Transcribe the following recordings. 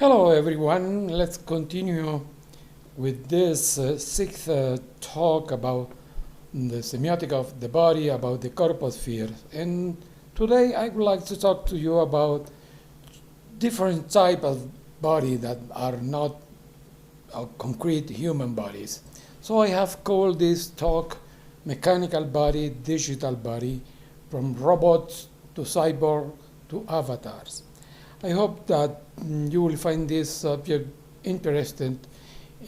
Hello everyone, let's continue with this sixth talk about the semiotic of the body, about the corposphere. And today I would like to talk to you about different type of body that are not concrete human bodies. So I have called this talk mechanical body, digital body, from robots to cyborg to avatars. I hope that you will find this subject interesting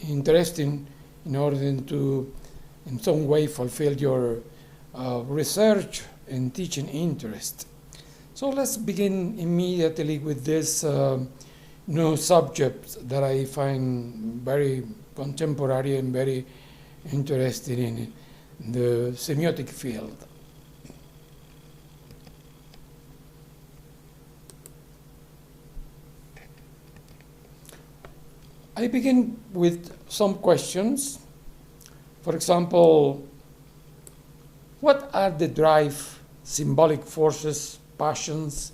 in order to, in some way, fulfill your research and teaching interest. So let's begin immediately with this new subject that I find very contemporary and very interesting in the semiotic field. I begin with some questions. For example, what are the drive, symbolic forces, passions,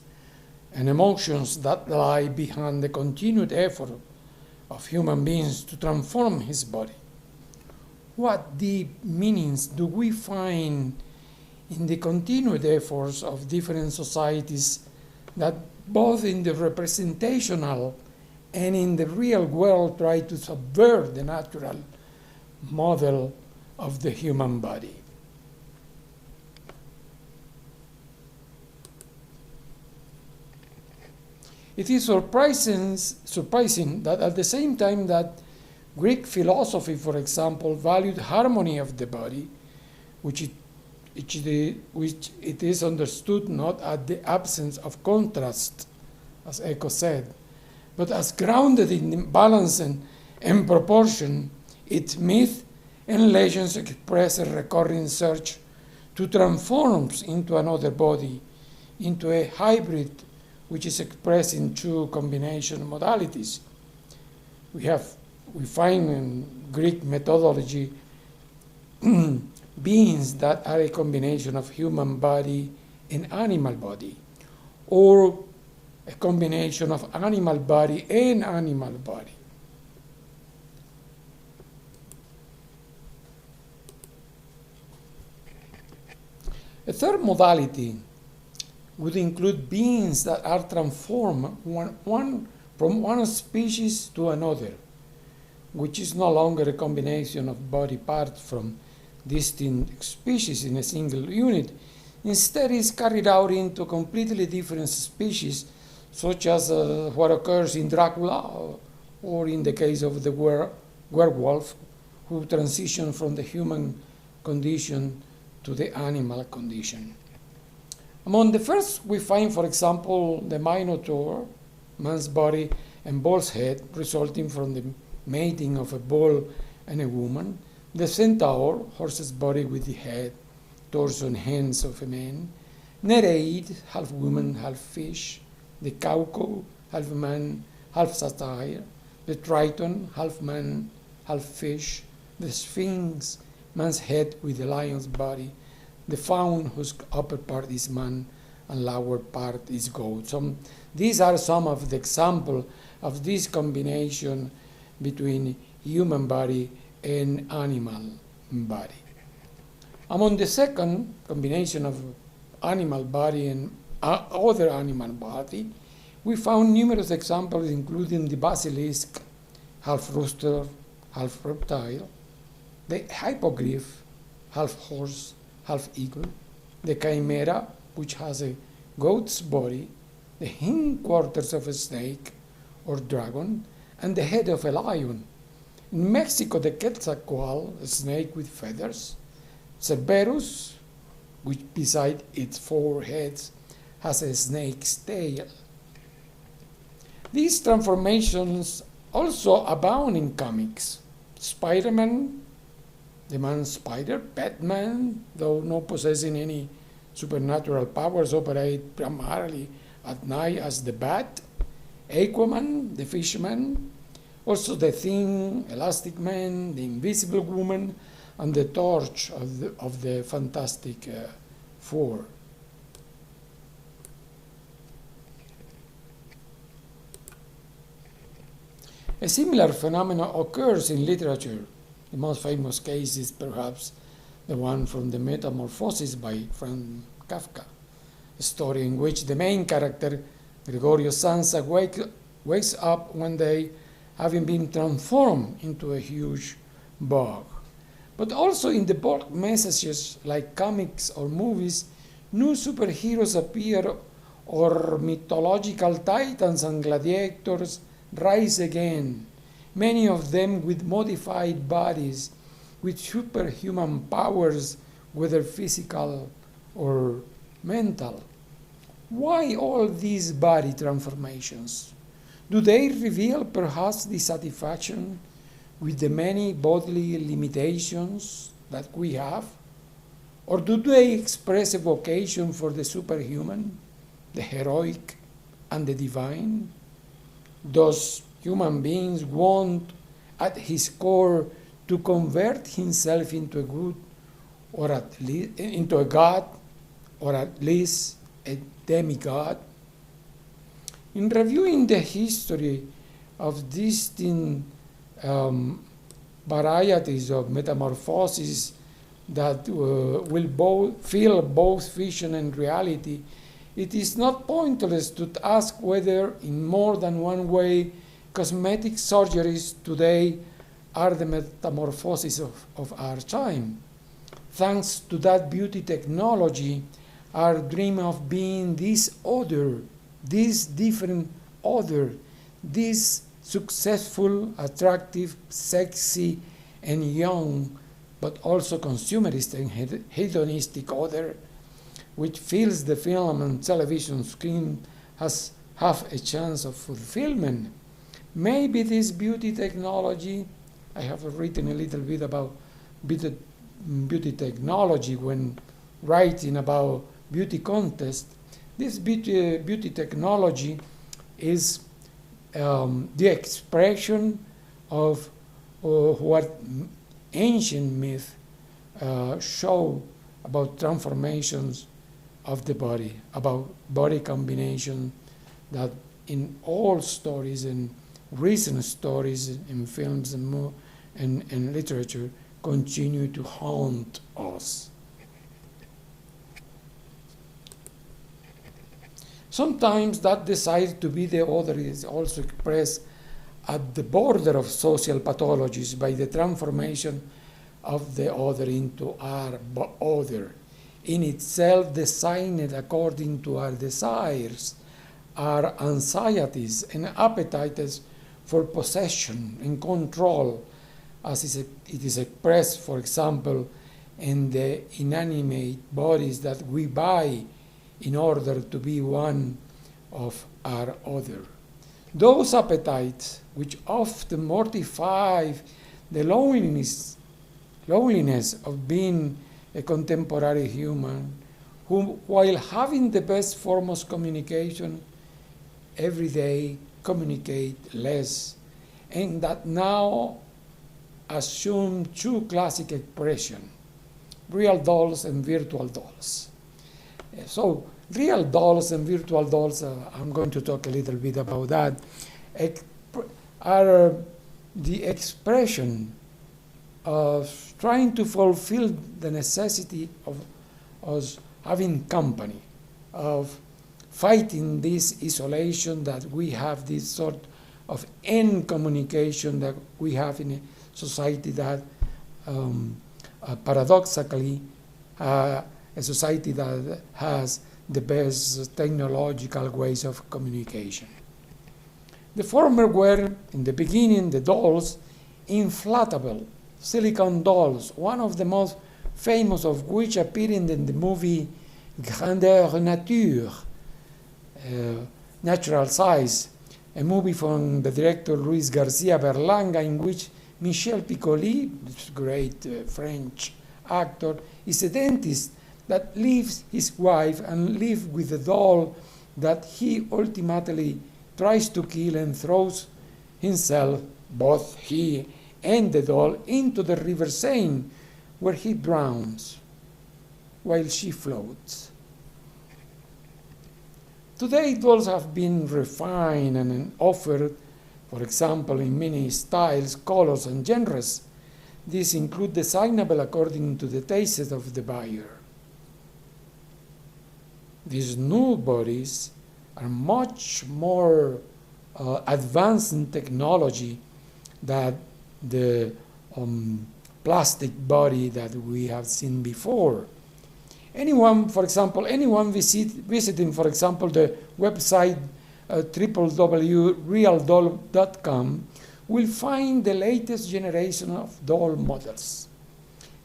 and emotions that lie behind the continued effort of human beings to transform his body? What deep meanings do we find in the continued efforts of different societies that both in the representational and in the real world try to subvert the natural model of the human body? It is surprising that at the same time that Greek philosophy, for example, valued harmony of the body, which it is understood not as the absence of contrast, as Eco said, but as grounded in balance and proportion, its myth and legends express a recurring search to transform into another body, into a hybrid which is expressed in two combination modalities. We find in Greek methodology beings that are a combination of human body and animal body, or a combination of animal body and animal body. A third modality would include beings that are transformed from one species to another, which is no longer a combination of body parts from distinct species in a single unit. Instead, is carried out into completely different species, such as what occurs in Dracula, or in the case of the werewolf, who transition from the human condition to the animal condition. Among the first, we find, for example, the Minotaur, man's body and bull's head, resulting from the mating of a bull and a woman; the Centaur, horse's body with the head, torso, and hands of a man; Nereid, half woman, half fish; the Cauco, half man, half satyr; the Triton, half man, half fish; the Sphinx, man's head with the lion's body; the Faun, whose upper part is man and lower part is goat. These are some of the examples of this combination between human body and animal body. Among the second combination of animal body and other animal body, we found numerous examples, including the basilisk, half rooster, half reptile; the hippogriff, half horse, half eagle; the chimera, which has a goat's body, the hindquarters of a snake or dragon, and the head of a lion. In Mexico, the quetzalcoatl, a snake with feathers; Cerberus, which beside its four heads has a snake's tail. These transformations also abound in comics. Spider-Man, the man spider; Batman, though not possessing any supernatural powers, operate primarily at night as the bat; Aquaman, the fisherman; also the Thing, Elastic Man, the Invisible Woman, and the Torch of the Fantastic Four. A similar phenomenon occurs in literature. The most famous case is perhaps the one from the Metamorphosis by Franz Kafka, a story in which the main character, Gregorio Sansa, wakes up one day having been transformed into a huge bug. But also in the bulk messages like comics or movies, new superheroes appear or mythological titans and gladiators rise again, many of them with modified bodies, with superhuman powers, whether physical or mental. Why all these body transformations? Do they reveal perhaps dissatisfaction with the many bodily limitations that we have? Or do they express a vocation for the superhuman, the heroic, and the divine? Does human beings want at his core to convert himself into a good, or into a god, or at least a demigod? In reviewing the history of distinct varieties of metamorphoses that will fill both fiction and reality, it is not pointless to ask whether, in more than one way, cosmetic surgeries today are the metamorphosis of our time. Thanks to that beauty technology, our dream of being this other, this different other, this successful, attractive, sexy, and young, but also consumerist and hedonistic other, which fills the film and television screen, has half a chance of fulfillment. Maybe this beauty technology, I have written a little bit about beauty technology when writing about beauty contest. This beauty technology is the expression of what ancient myth show about transformations of the body, about body combination that in all stories and recent stories in films and literature continue to haunt us. Sometimes that desire to be the other is also expressed at the border of social pathologies by the transformation of the other into our other, in itself designed according to our desires, our anxieties and appetites for possession and control, as it is expressed, for example, in the inanimate bodies that we buy in order to be one of our other. Those appetites, which often mortify the loneliness of being a contemporary human, who, while having the best form of communication, every day communicate less, and that now assume two classic expressions, real dolls and virtual dolls. So real dolls and virtual dolls, I'm going to talk a little bit about that, are the expression of trying to fulfill the necessity of us having company, of fighting this isolation that we have, this sort of end communication that we have in a society that paradoxically a society that has the best technological ways of communication. The former were, in the beginning, the dolls, inflatable silicone dolls, one of the most famous of which appeared in the movie Grandeur Nature, Natural Size, a movie from the director Luis Garcia Berlanga, in which Michel Piccoli, this great French actor, is a dentist that leaves his wife and lives with a doll that he ultimately tries to kill and throws himself, both he and the doll, into the river Seine, where he drowns while she floats. Today, dolls have been refined and offered for example, in many styles, colors, and genres. These include designable according to the tastes of the buyer. These new bodies are much more advanced in technology than the plastic body that we have seen before. Anyone visiting, for example, the website www.realdoll.com will find the latest generation of doll models.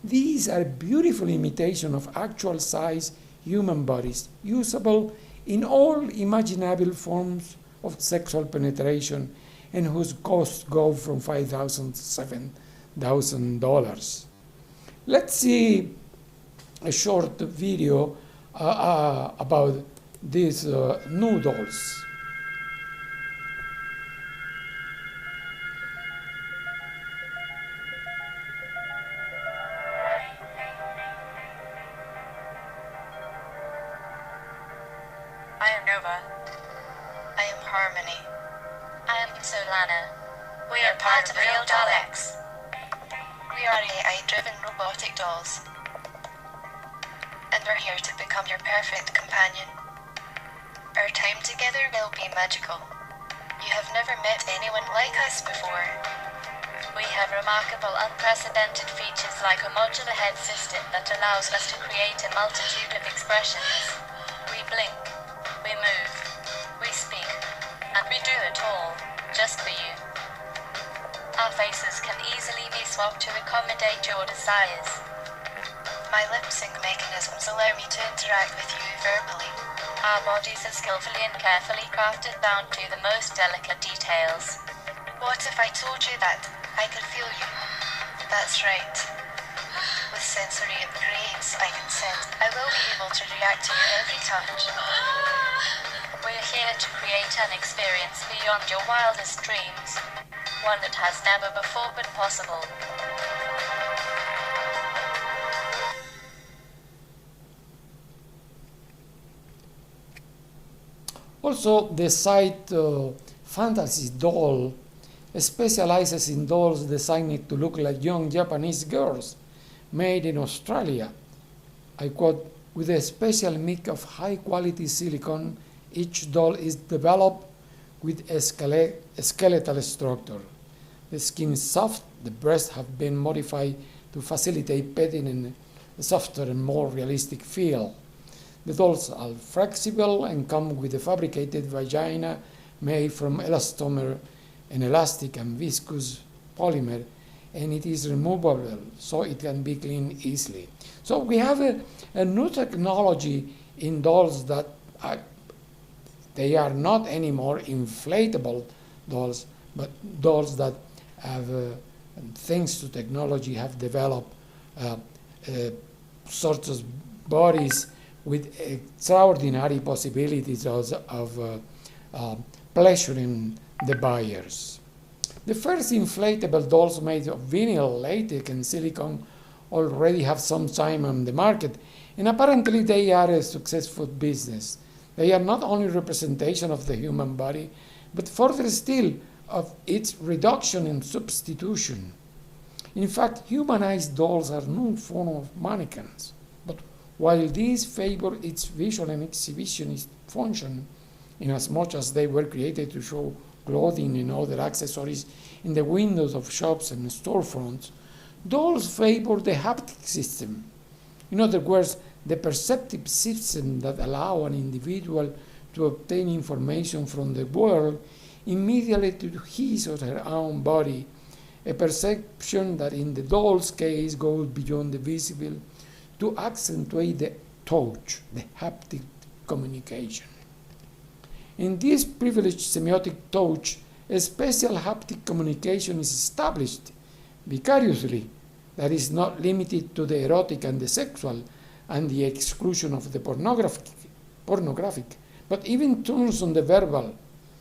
These are beautiful imitations of actual size human bodies, usable in all imaginable forms of sexual penetration, and whose costs go from $5,000 to $7,000. Let's see a short video about these new dolls. I am Nova. I am Harmony. I am Solana. We are part of Real Doll X. We are AI-driven robotic dolls. And we're here to become your perfect companion. Our time together will be magical. You have never met anyone like us before. We have remarkable, unprecedented features like a modular head system that allows us to create a multitude of expressions. We blink. We move, we speak, and we do it all, just for you. Our faces can easily be swapped to accommodate your desires. My lip sync mechanisms allow me to interact with you verbally. Our bodies are skillfully and carefully crafted down to the most delicate details. What if I told you that I could feel you? That's right. With sensory upgrades I can sense, I will be able to react to your every touch. We're here to create an experience beyond your wildest dreams, one that has never before been possible. Also, the site Fantasy Doll specializes in dolls designed to look like young Japanese girls made in Australia. I quote, with a special mix of high-quality silicone, each doll is developed with a skeletal structure. The skin is soft, the breasts have been modified to facilitate petting in a softer and more realistic feel. The dolls are flexible and come with a fabricated vagina made from elastomer, an elastic and viscous polymer, and it is removable so it can be cleaned easily. So we have a new technology in dolls that they are not anymore inflatable dolls, but dolls that have, thanks to technology, have developed sorts of bodies with extraordinary possibilities of pleasuring the buyers. The first inflatable dolls made of vinyl, latex, and silicone already have some time on the market, and apparently they are a successful business. They are not only representation of the human body, but further still of its reduction and substitution. In fact, humanized dolls are no form of mannequins, but while these favor its visual and exhibitionist function, inasmuch as they were created to show clothing and other accessories in the windows of shops and storefronts, dolls favor the haptic system. In other words, the perceptive system that allow an individual to obtain information from the world immediately to his or her own body, a perception that in the doll's case goes beyond the visible to accentuate the touch, the haptic communication. In this privileged semiotic touch, a special haptic communication is established vicariously that is not limited to the erotic and the sexual and the exclusion of the pornographic, but even turns on the verbal,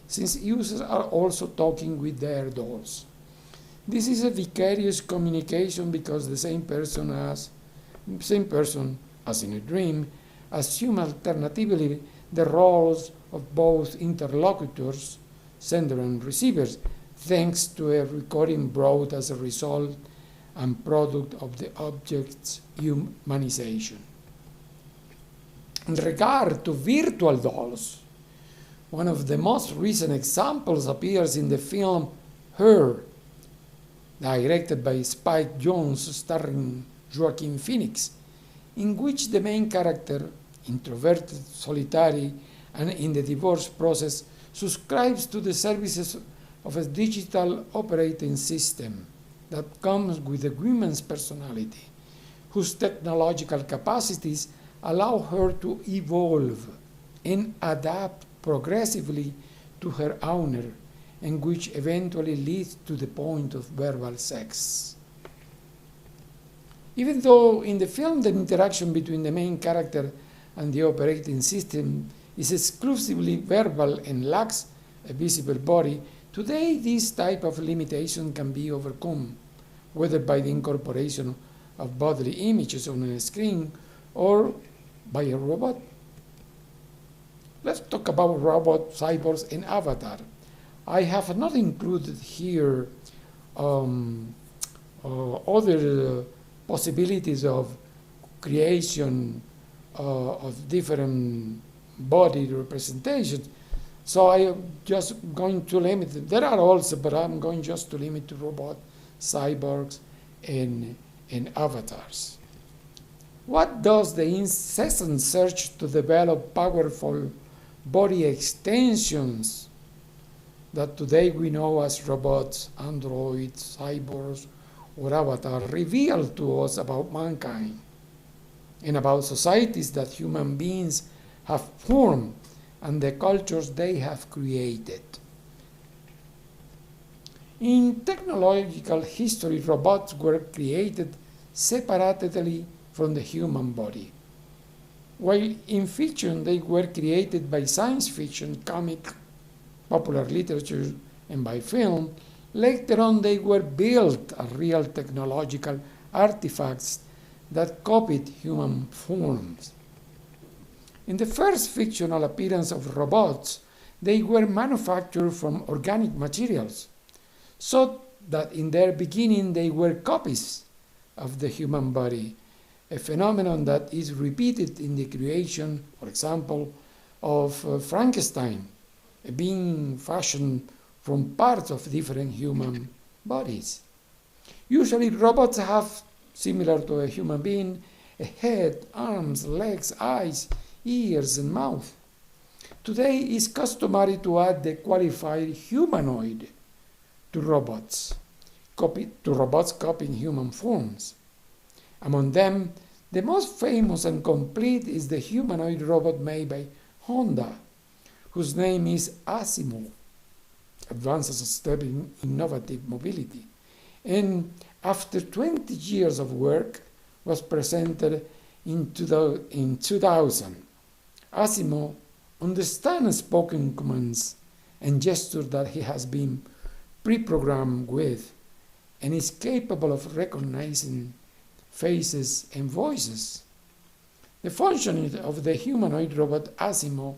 since users are also talking with their dolls. This is a vicarious communication because the same person, as in a dream, assume alternatively the roles of both interlocutors, sender and receivers, thanks to a recording brought as a result and product of the object's humanization. In regard to virtual dolls, one of the most recent examples appears in the film Her, directed by Spike Jonze, starring Joaquin Phoenix, in which the main character, introverted, solitary, and in the divorce process, subscribes to the services of a digital operating system that comes with a woman's personality, whose technological capacities allow her to evolve and adapt progressively to her owner, and which eventually leads to the point of verbal sex. Even though in the film the interaction between the main character and the operating system is exclusively verbal and lacks a visible body, today this type of limitation can be overcome, whether by the incorporation of bodily images on a screen or by a robot. Let's talk about robot, cyborgs, and avatar. I have not included here other possibilities of creation of different body representations. So I am just going to limit it. There are also, but I'm going just to limit to robot, cyborgs, and avatars. What does the incessant search to develop powerful body extensions that today we know as robots, androids, cyborgs, or avatars reveal to us about mankind and about societies that human beings have formed and the cultures they have created? In technological history, robots were created separately from the human body, while in fiction they were created by science fiction, comic, popular literature, and by film. Later on they were built as real technological artifacts that copied human forms. In the first fictional appearance of robots, they were manufactured from organic materials, so that in their beginning they were copies of the human body, a phenomenon that is repeated in the creation, for example, of Frankenstein, a being fashioned from parts of different human bodies. Usually robots have, similar to a human being, a head, arms, legs, eyes, ears, and mouth. Today it's customary to add the qualified humanoid to robots copying human forms. Among them, the most famous and complete is the humanoid robot made by Honda, whose name is Asimo, advances a step in innovative mobility, and after 20 years of work was presented in 2000. Asimo understands spoken commands and gestures that he has been pre-programmed with, and is capable of recognizing faces and voices. The functioning of the humanoid robot Asimo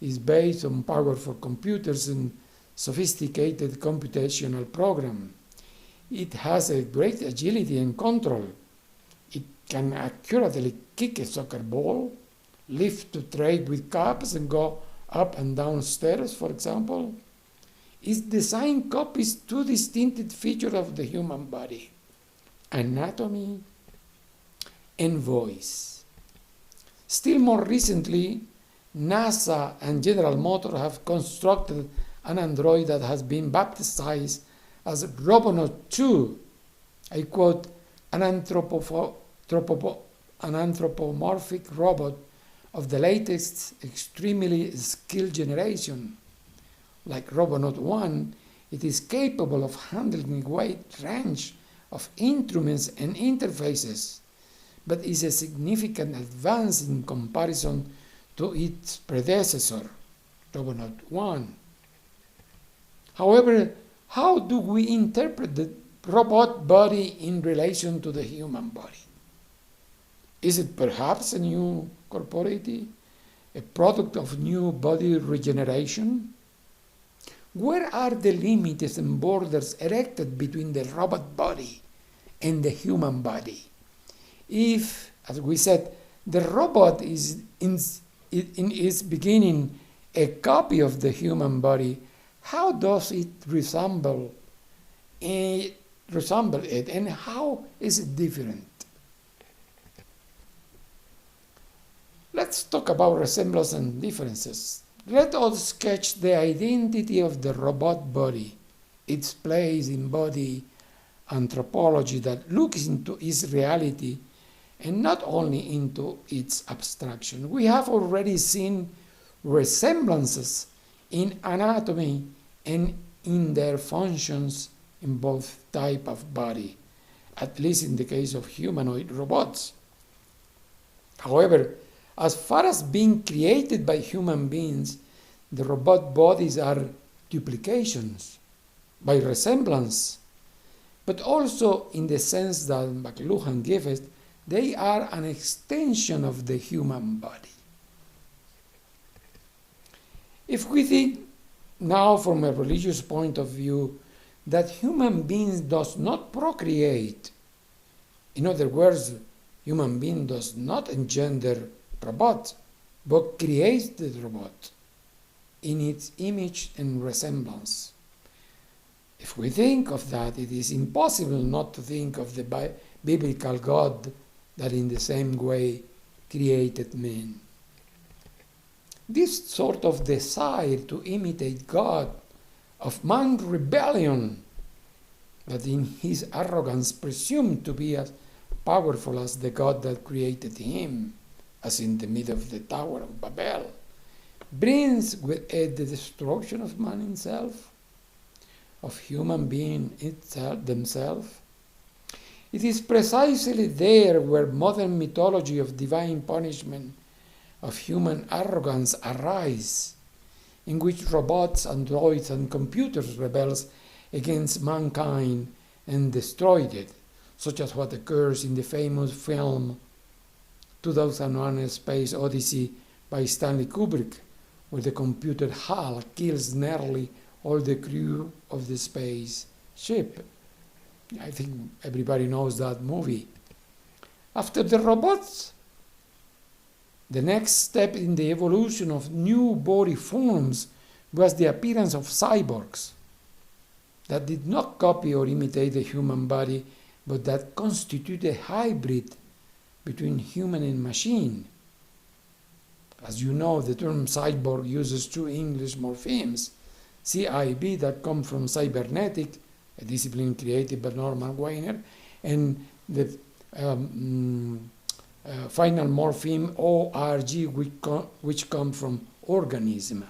is based on powerful computers and sophisticated computational program. It has a great agility and control. It can accurately kick a soccer ball, lift a tray with cups, and go up and down stairs, for example. Its design copies two distinctive features of the human body: anatomy and voice. Still more recently, NASA and General Motors have constructed an android that has been baptized as Robonaut 2, I quote, an anthropomorphic robot of the latest extremely skilled generation. Like Robonaut 1, it is capable of handling a wide range of instruments and interfaces, but is a significant advance in comparison to its predecessor, Robonaut 1. However, how do we interpret the robot body in relation to the human body? Is it perhaps a new corporeity, a product of new body regeneration? Where are the limits and borders erected between the robot body and the human body? If, as we said, the robot is in its beginning a copy of the human body, how does it resemble it, and how is it different? Let's talk about resemblance and differences. Let us sketch the identity of the robot body, its place in body anthropology that looks into its reality and not only into its abstraction. We have already seen resemblances in anatomy and in their functions in both type of body, at least in the case of humanoid robots. However, as far as being created by human beings, the robot bodies are duplications by resemblance, but also in the sense that McLuhan gave it, they are an extension of the human body. If we think now from a religious point of view that human beings does not procreate, in other words, human being does not engender robot, but creates the robot in its image and resemblance. If we think of that, it is impossible not to think of the biblical God that in the same way created man. This sort of desire to imitate God, of man's rebellion, that in his arrogance presumed to be as powerful as the God that created him, as in the middle of the Tower of Babel, brings with it the destruction of man himself, of human being itself, themselves. It is precisely there where modern mythology of divine punishment, of human arrogance arise, in which robots, androids, and computers rebels against mankind and destroyed it, such as what occurs in the famous film 2001: A Space Odyssey by Stanley Kubrick, where the computer HAL kills nearly all the crew of the space ship. I think everybody knows that movie. After the robots, the next step in the evolution of new body forms was the appearance of cyborgs that did not copy or imitate the human body, but that constitute a hybrid between human and machine. As you know, the term cyborg uses two English morphemes, CIB, that come from cybernetic, a discipline created by Norman Weiner, and the final morpheme ORG, which come from organism.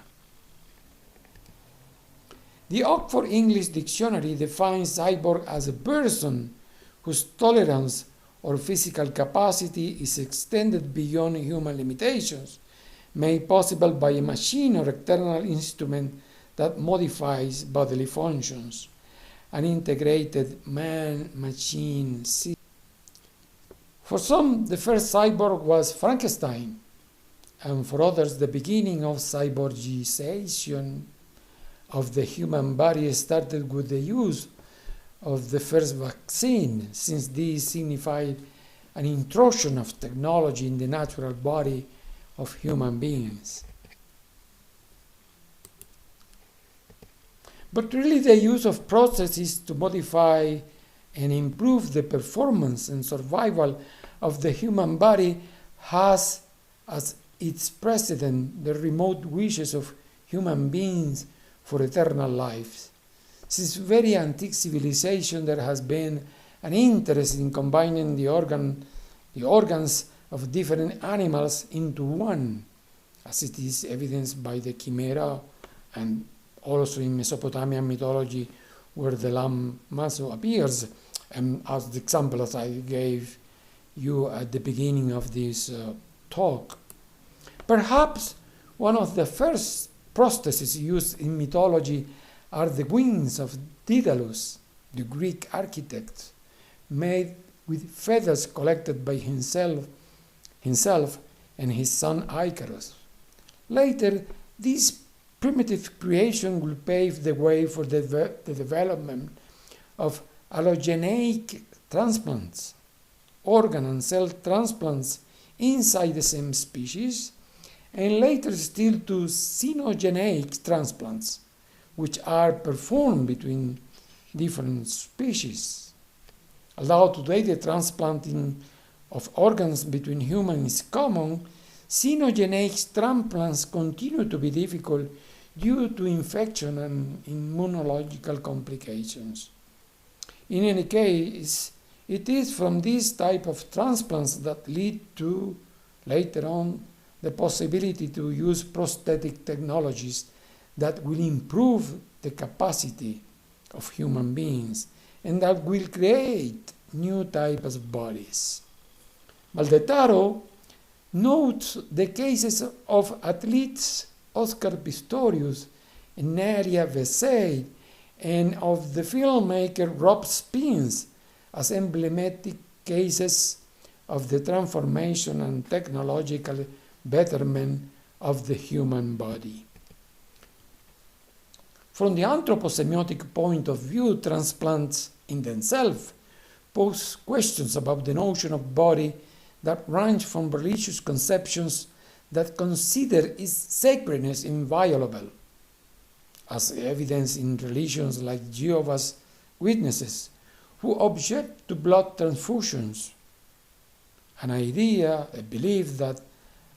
The Oxford English Dictionary defines cyborg as a person whose tolerance or physical capacity is extended beyond human limitations, made possible by a machine or external instrument that modifies bodily functions. An integrated man-machine system. For some, the first cyborg was Frankenstein, and for others, the beginning of cyborgization of the human body started with the use of the first vaccine, since this signified an intrusion of technology in the natural body of human beings. But really the use of processes to modify and improve the performance and survival of the human body has as its precedent the remote wishes of human beings for eternal life. Since very antique civilization, there has been an interest in combining the organs of different animals into one, as it is evidenced by the chimera, and also in Mesopotamian mythology, where the lamb Maso appears, as the example as I gave you at the beginning of this talk. Perhaps one of the first prostheses used in mythology are the wings of Daedalus, the Greek architect, made with feathers collected by himself and his son Icarus. Later, these primitive creation will pave the way for the development of allogeneic transplants, organ and cell transplants inside the same species, and later still to xenogeneic transplants, which are performed between different species. Although today the transplanting of organs between humans is common, xenogeneic transplants continue to be difficult due to infection and immunological complications. In any case, it is from this type of transplants that lead to, later on, the possibility to use prosthetic technologies that will improve the capacity of human beings and that will create new types of bodies. Baldetaro notes the cases of athletes Oscar Pistorius and Neria Vesey and of the filmmaker Rob Spence as emblematic cases of the transformation and technological betterment of the human body. From the anthroposemiotic point of view, transplants in themselves pose questions about the notion of body that range from religious conceptions that consider its sacredness inviolable, as evidence in religions like Jehovah's Witnesses, who object to blood transfusions, an idea, a belief that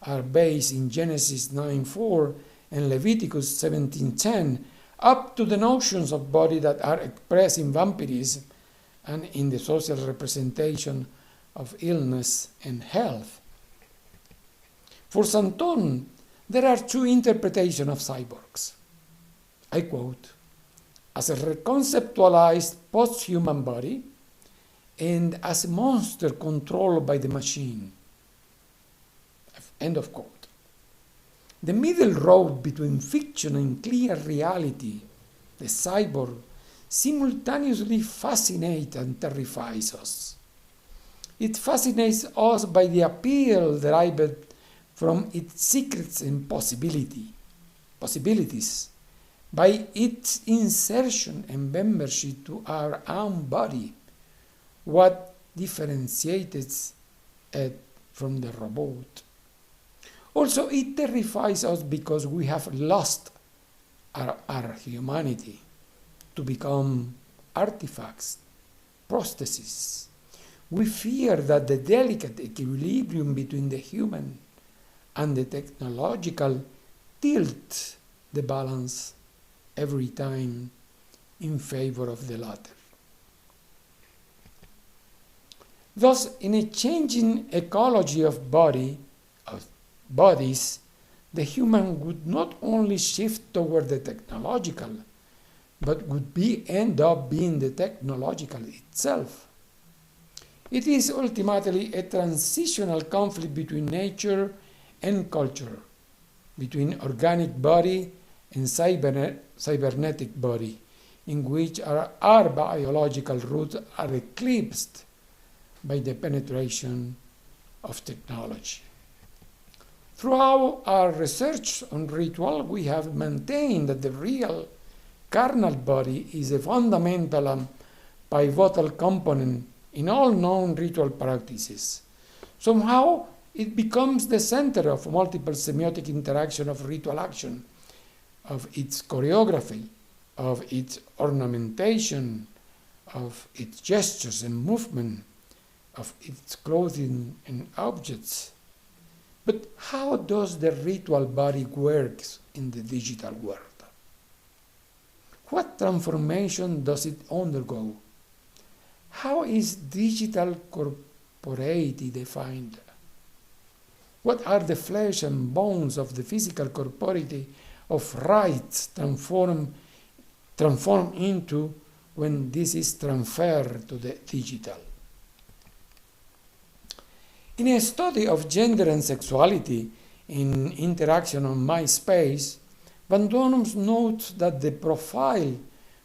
are based in Genesis 9:4 and Leviticus 17:10, up to the notions of body that are expressed in vampirism and in the social representation of illness and health. For Santon, there are two interpretations of cyborgs. I quote, as a reconceptualized post-human body and as a monster controlled by the machine. End of quote. The middle road between fiction and clear reality, the cyborg, simultaneously fascinates and terrifies us. It fascinates us by the appeal derived from its secrets and possibilities, by its insertion and membership to our own body, what differentiates it from the robot. Also, it terrifies us because we have lost our humanity to become artifacts, prostheses. We fear that the delicate equilibrium between the human and the technological tilts the balance every time in favor of the latter. Thus, in a changing ecology of bodies, the human would not only shift toward the technological, but would end up being the technological itself. It is ultimately a transitional conflict between nature and culture, between organic body and cybernetic body, in which our biological roots are eclipsed by the penetration of technology. Throughout our research on ritual, we have maintained that the real carnal body is a fundamental and pivotal component in all known ritual practices. Somehow, it becomes the center of multiple semiotic interaction of ritual action, of its choreography, of its ornamentation, of its gestures and movement, of its clothing and objects. But how does the ritual body work in the digital world? What transformation does it undergo? How is digital corporeity defined? What are the flesh and bones of the physical corporeity of rites transform into when this is transferred to the digital? In a study of gender and sexuality in interaction on MySpace, Van Donum notes that the profile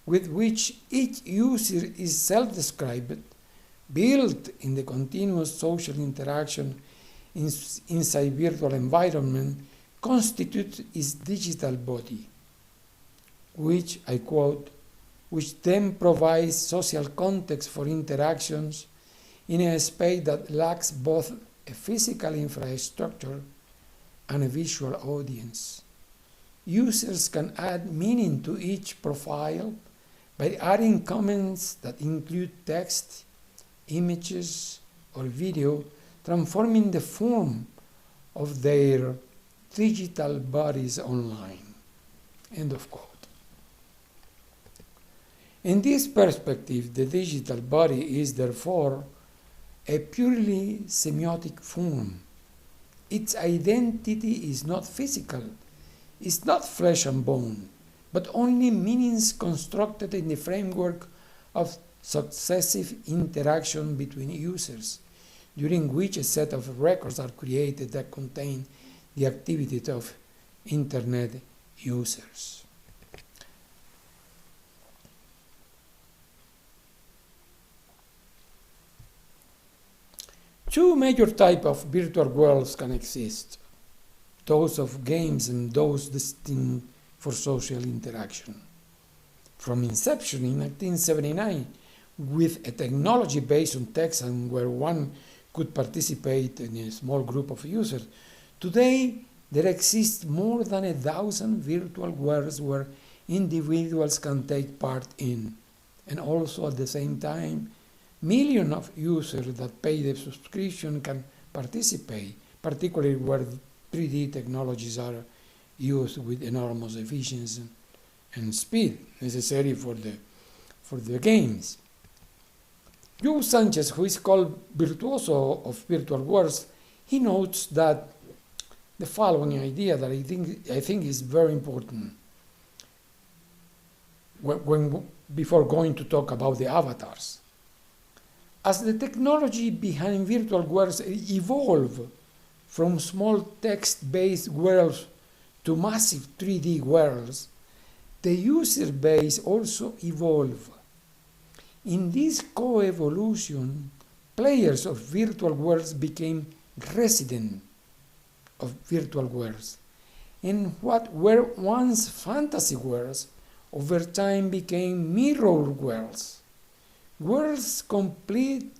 with which each user is self-described, built in the continuous social interaction inside virtual environment, constitutes its digital body, which, I quote, which then provides social context for interactions in a space that lacks both a physical infrastructure and a visual audience. Users can add meaning to each profile by adding comments that include text, images, or video, transforming the form of their digital bodies online. End of quote. In this perspective, the digital body is therefore a purely semiotic form. Its identity is not physical, it's not flesh and bone, but only meanings constructed in the framework of successive interaction between users, during which a set of records are created that contain the activities of Internet users. Two major types of virtual worlds can exist, those of games and those destined for social interaction. From inception in 1979, with a technology based on text and where one could participate in a small group of users, today there exist more than 1,000 virtual worlds where individuals can take part in, and also at the same time, millions of users that pay the subscription can participate, particularly where 3D technologies are used with enormous efficiency and speed necessary for the games. Joe Sanchez, who is called virtuoso of virtual worlds, he notes that the following idea that I think is very important before going to talk about the avatars. As the technology behind virtual worlds evolve from small text-based worlds to massive 3D worlds, the user base also evolve. In this co-evolution, players of virtual worlds became residents of virtual worlds, and what were once fantasy worlds over time became mirror worlds. Worlds complete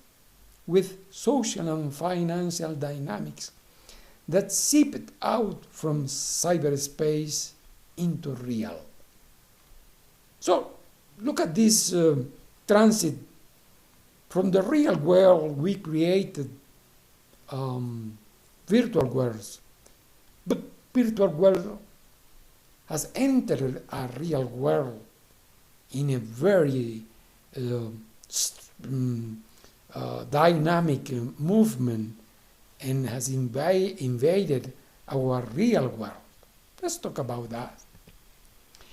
with social and financial dynamics that seeped out from cyberspace into real. So look at this transit from the real world. We created virtual worlds, but virtual world has entered a real world in a very dynamic movement and has invaded our real world. Let's talk about that.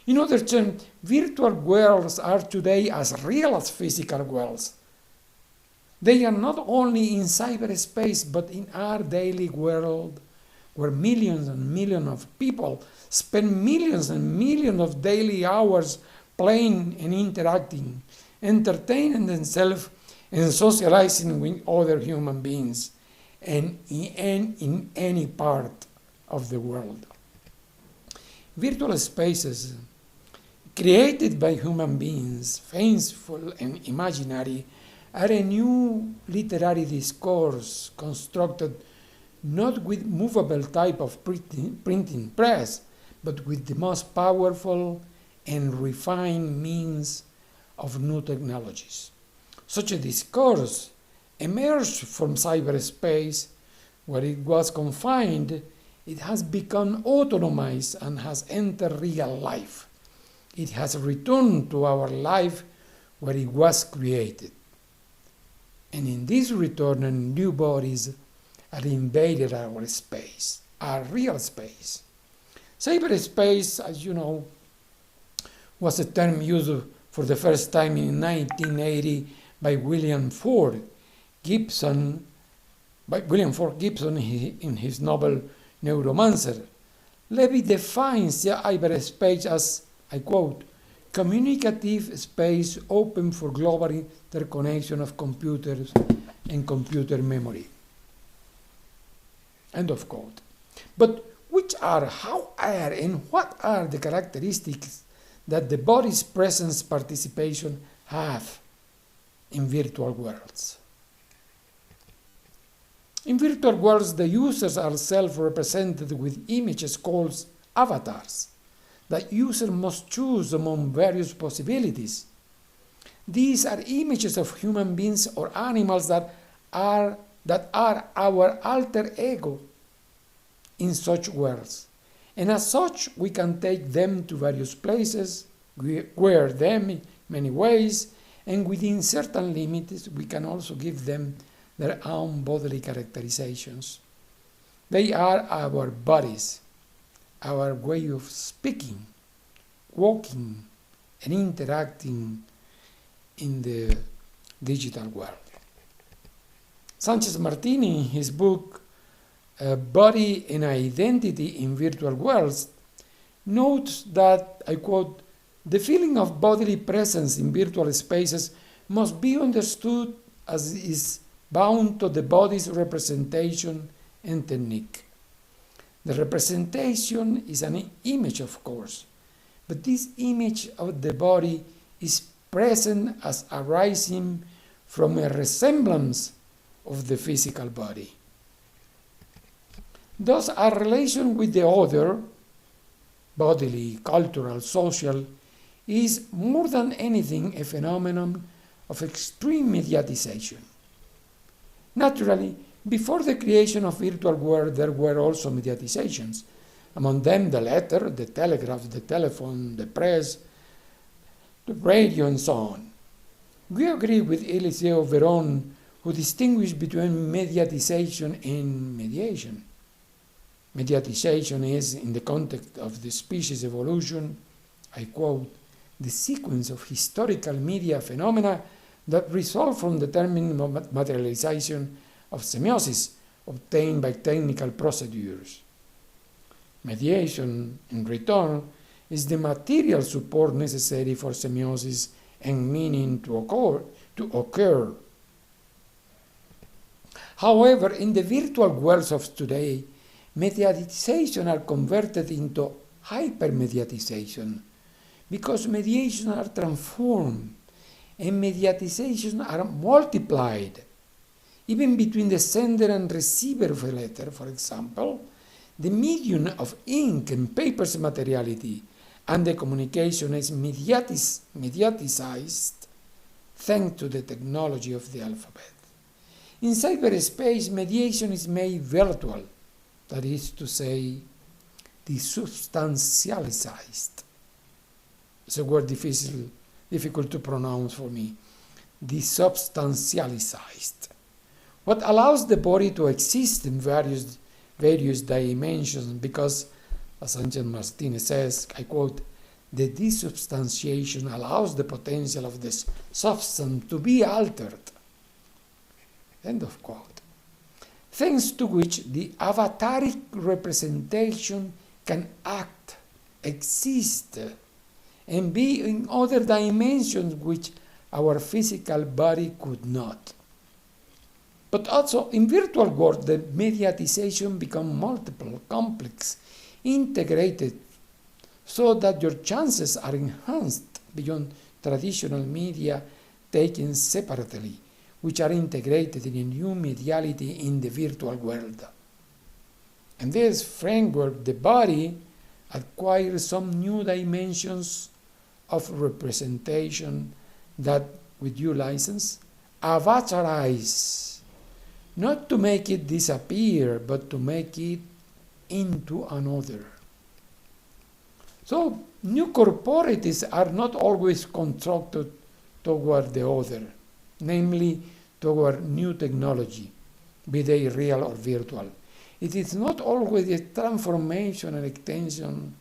In other terms, virtual worlds are today as real as physical worlds. They are not only in cyberspace, but in our daily world, where millions and millions of people spend millions and millions of daily hours playing and interacting, entertaining themselves and socializing with other human beings and in any part of the world. Virtual spaces created by human beings, fanciful and imaginary, are a new literary discourse constructed not with movable type of printing press, but with the most powerful and refined means of new technologies. Such a discourse emerged from cyberspace, where it was confined. It has become autonomized and has entered real life. It has returned to our life where it was created. And in this return, new bodies have invaded our space, our real space. Cyberspace, as you know, was a term used for the first time in 1980 by William Ford Gibson in his novel Neuromancer. Levy defines cyberspace as, I quote, communicative space open for global interconnection of computers and computer memory. End of quote. But how are, and what are the characteristics that the body's presence participation have in virtual worlds. In virtual worlds, the users are self-represented with images called avatars that user must choose among various possibilities. These are images of human beings or animals that are our alter ego in such worlds. And as such, we can take them to various places, wear them in many ways, and within certain limits, we can also give them their own bodily characterizations. They are our bodies, our way of speaking, walking, and interacting in the digital world. Sanchez Martini, in his book Body and Identity in Virtual Worlds, notes that, I quote, "The feeling of bodily presence in virtual spaces must be understood as is bound to the body's representation and technique. The representation is an image, of course, but this image of the body is present as arising from a resemblance of the physical body. Thus, our relation with the other, bodily, cultural, social, is more than anything a phenomenon of extreme mediatization. Naturally, before the creation of virtual world, there were also mediatizations. Among them, the letter, the telegraph, the telephone, the press, the radio, and so on. We agree with Eliseo Veron, who distinguished between mediatization and mediation. Mediatization is, in the context of the species evolution, I quote, "the sequence of historical media phenomena that result from the determined materialization of semiosis obtained by technical procedures. Mediation, in return, is the material support necessary for semiosis and meaning to occur. However, in the virtual worlds of today, mediatization are converted into hypermediatization because mediation are transformed and mediatization are multiplied. Even between the sender and receiver of a letter, for example, the medium of ink and paper's materiality and the communication is mediatized thanks to the technology of the alphabet. In cyberspace, mediation is made virtual, that is to say, desubstantialized. It's a word difficult to pronounce for me. Desubstantialized. What allows the body to exist in various dimensions because, as Sanchez Martinez says, I quote, "the desubstantiation allows the potential of this substance to be altered." End of quote. Thanks to which the avataric representation can act, exist, and be in other dimensions which our physical body could not. But also in virtual world, the mediatization becomes multiple, complex, integrated, so that your chances are enhanced beyond traditional media taken separately, which are integrated in a new mediality in the virtual world. In this framework, the body acquires some new dimensions of representation that, with due license, avatarize, not to make it disappear, but to make it into another. So, new corporities are not always constructed toward the other, namely toward new technology, be they real or virtual. It is not always a transformation and extension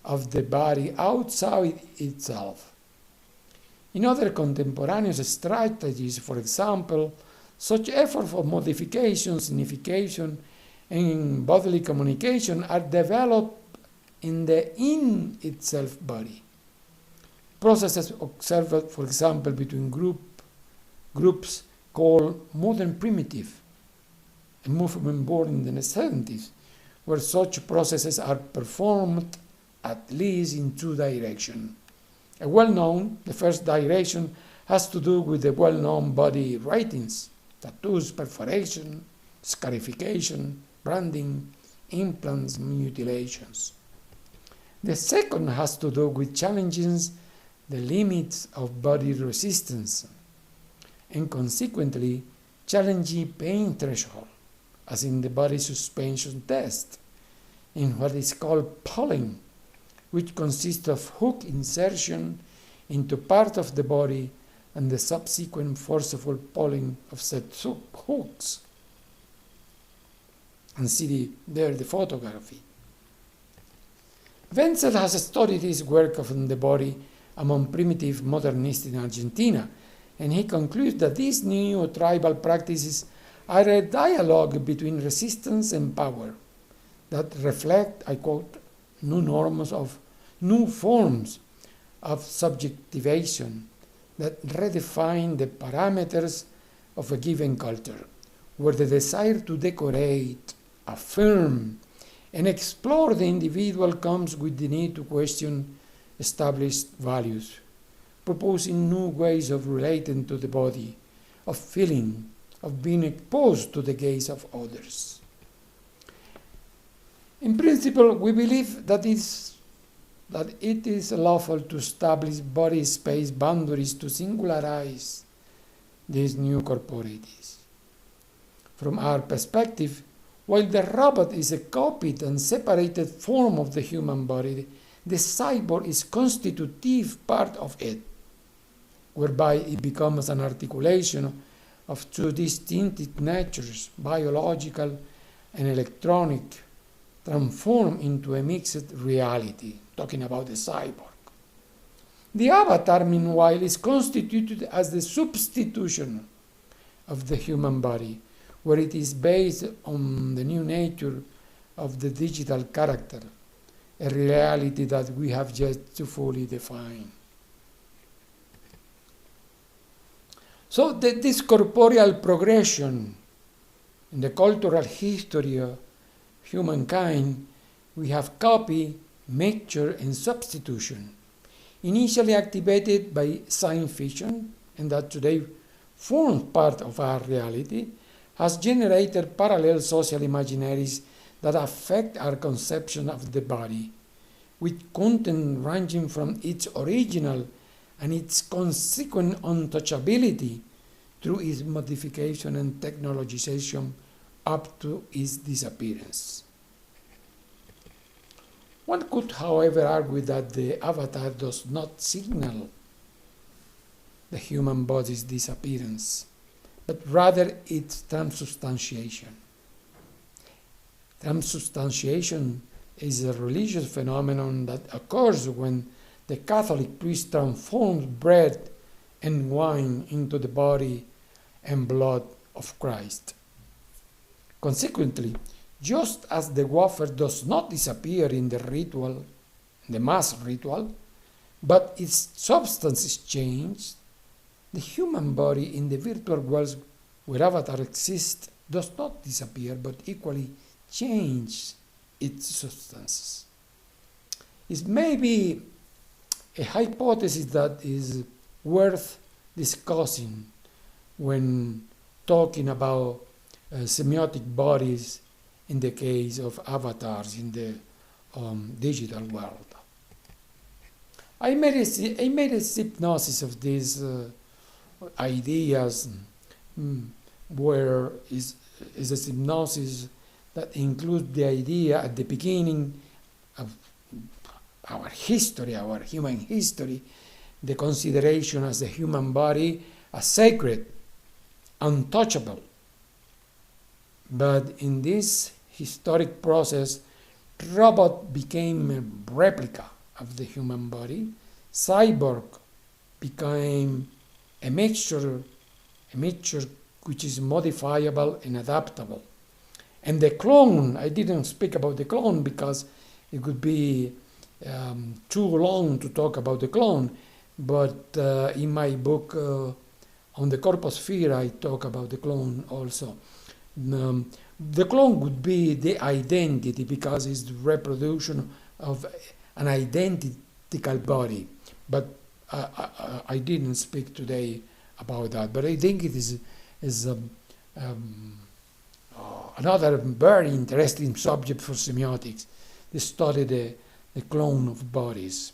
of the body outside itself. In other contemporaneous strategies, for example, such efforts for modification, signification, and bodily communication are developed in the in-itself body. Processes observed, for example, between groups called modern primitive, a movement born in the 70s, where such processes are performed at least in two directions. The first direction has to do with the well-known body writings, tattoos, perforation, scarification, branding, implants, mutilations. The second has to do with challenging the limits of body resistance and consequently challenging pain threshold, as in the body suspension test, in what is called pulling, which consists of hook insertion into part of the body and the subsequent forceful pulling of said hooks. And see there the photography. Wenzel has studied his work on the body among primitive modernists in Argentina, and he concludes that these new tribal practices are a dialogue between resistance and power that reflect, I quote, new forms of subjectivation that redefine the parameters of a given culture, where the desire to decorate, affirm, and explore the individual comes with the need to question established values, proposing new ways of relating to the body, of feeling, of being exposed to the gaze of others. In principle, we believe that it is lawful to establish body-space boundaries to singularize these new corporeties. From our perspective, while the robot is a copied and separated form of the human body, the cyborg is constitutive part of it, whereby it becomes an articulation of two distinct natures, biological and electronic, transformed into a mixed reality, talking about the cyborg. The avatar, meanwhile, is constituted as the substitution of the human body, where it is based on the new nature of the digital character, a reality that we have yet to fully define. So this corporeal progression in the cultural history of humankind, we have copy, mixture, and substitution, initially activated by science fiction, and that today forms part of our reality, has generated parallel social imaginaries that affect our conception of the body, with content ranging from its original and its consequent untouchability through its modification and technologization up to its disappearance. One could, however, argue that the avatar does not signal the human body's disappearance, but rather its transubstantiation. Transubstantiation is a religious phenomenon that occurs when the Catholic priest transforms bread and wine into the body and blood of Christ. Consequently, just as the wafer does not disappear in the ritual, the mass ritual, but its substance is changed, the human body in the virtual worlds where avatar exists does not disappear, but equally change its substances. It may be a hypothesis that is worth discussing when talking about semiotic bodies in the case of avatars in the digital world. I made a synopsis of these ideas, where is a synopsis that includes the idea at the beginning of our history, our human history, the consideration as the human body as sacred, untouchable. But in this historic process, robot became a replica of the human body. Cyborg became a mixture which is modifiable and adaptable. And the clone, I didn't speak about the clone because it would be too long to talk about the clone, but in my book on the corposphere, I talk about the clone also. The clone would be the identity because it's the reproduction of an identical body, but I didn't speak today about that, but I think it is another very interesting subject for semiotics, to study the clone of bodies.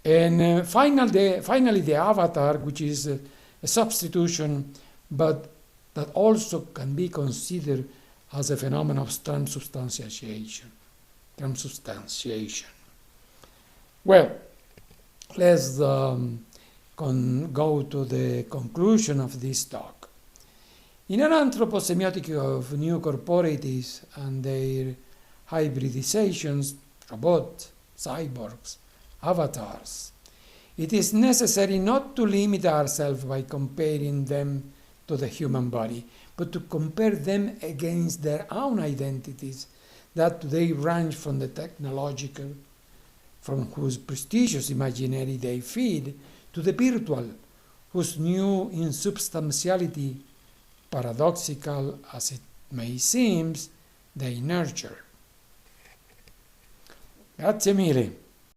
And finally, the avatar, which is a substitution, but that also can be considered as a phenomenon of transubstantiation. Well, let's go to the conclusion of this talk. In an anthroposemiotic of new corporeties and their hybridizations, robots, cyborgs, avatars, it is necessary not to limit ourselves by comparing them to the human body, but to compare them against their own identities that today range from the technological, from whose prestigious imaginary they feed, to the virtual, whose new insubstantiality, paradoxical as it may seem, they nurture. Grazie mille.